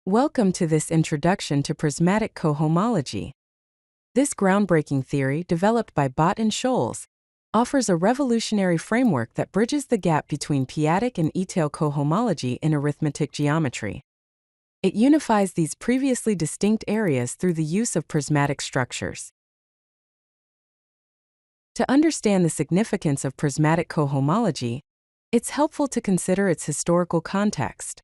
Welcome to this introduction to prismatic cohomology. This groundbreaking theory, developed by Bhatt and Scholze, offers a revolutionary framework that bridges the gap between p-adic and Etale cohomology in arithmetic geometry. It unifies these previously distinct areas through the use of prismatic structures. To understand the significance of prismatic cohomology, it's helpful to consider its historical context.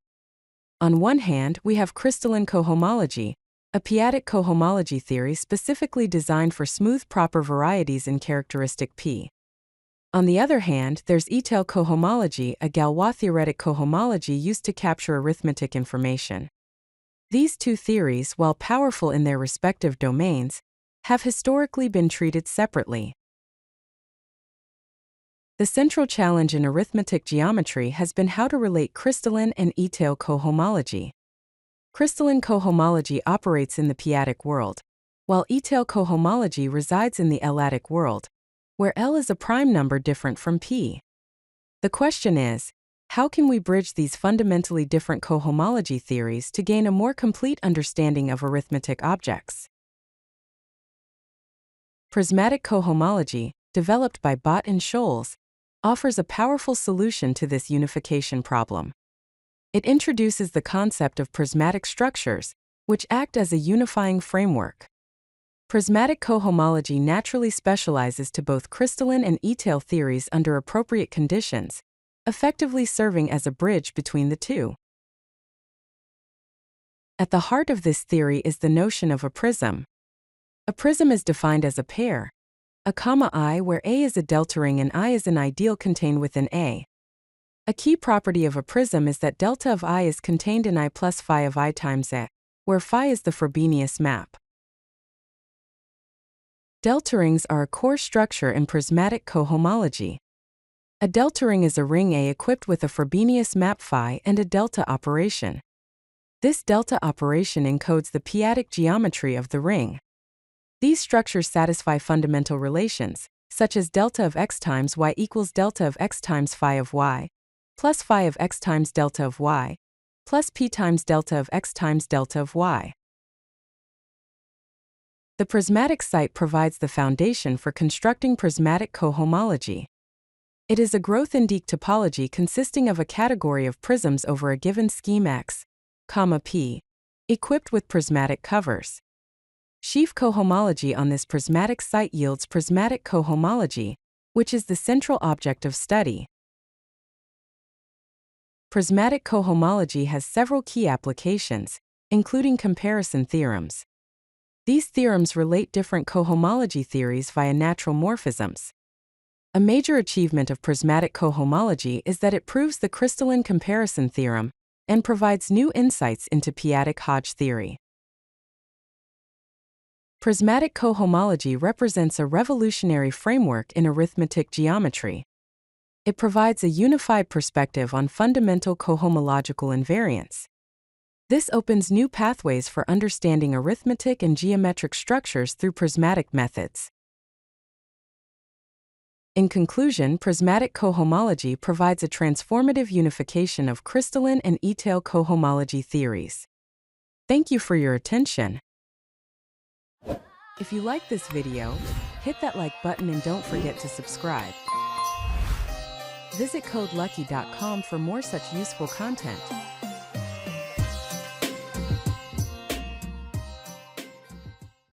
On one hand, we have crystalline cohomology, a p-adic cohomology theory specifically designed for smooth proper varieties in characteristic P. On the other hand, there's Etale cohomology, a Galois-theoretic cohomology used to capture arithmetic information. These two theories, while powerful in their respective domains, have historically been treated separately. The central challenge in arithmetic geometry has been how to relate crystalline and Etale cohomology. Crystalline cohomology operates in the p-adic world, while Etale cohomology resides in the ℓ-adic world, where L is a prime number different from P. The question is, how can we bridge these fundamentally different cohomology theories to gain a more complete understanding of arithmetic objects? Prismatic cohomology, developed by Bhatt and Scholze, offers a powerful solution to this unification problem. It introduces the concept of prismatic structures, which act as a unifying framework. Prismatic cohomology naturally specializes to both crystalline and Etale theories under appropriate conditions, effectively serving as a bridge between the two. At the heart of this theory is the notion of a prism. A prism is defined as a pair, a comma I, where A is a delta ring and I is an ideal contained within A. A key property of a prism is that delta of I is contained in I plus phi of I times A, where phi is the Frobenius map. Delta rings are a core structure in prismatic cohomology. A delta ring is a ring A equipped with a Frobenius map phi and a delta operation. This delta operation encodes the p-adic geometry of the ring. These structures satisfy fundamental relations, such as delta of x times y equals delta of x times phi of y, plus phi of x times delta of y, plus p times delta of x times delta of y. The prismatic site provides the foundation for constructing prismatic cohomology. It is a growth-adic topology consisting of a category of prisms over a given scheme X, P, equipped with prismatic covers. Sheaf cohomology on this prismatic site yields prismatic cohomology, which is the central object of study. Prismatic cohomology has several key applications, including comparison theorems. These theorems relate different cohomology theories via natural morphisms. A major achievement of prismatic cohomology is that it proves the crystalline comparison theorem and provides new insights into p-adic Hodge theory. Prismatic cohomology represents a revolutionary framework in arithmetic geometry. It provides a unified perspective on fundamental cohomological invariance. This opens new pathways for understanding arithmetic and geometric structures through prismatic methods. In conclusion, prismatic cohomology provides a transformative unification of crystalline and Etale cohomology theories. Thank you for your attention. If you like this video, hit that like button and don't forget to subscribe. Visit CodeLucky.com for more such useful content.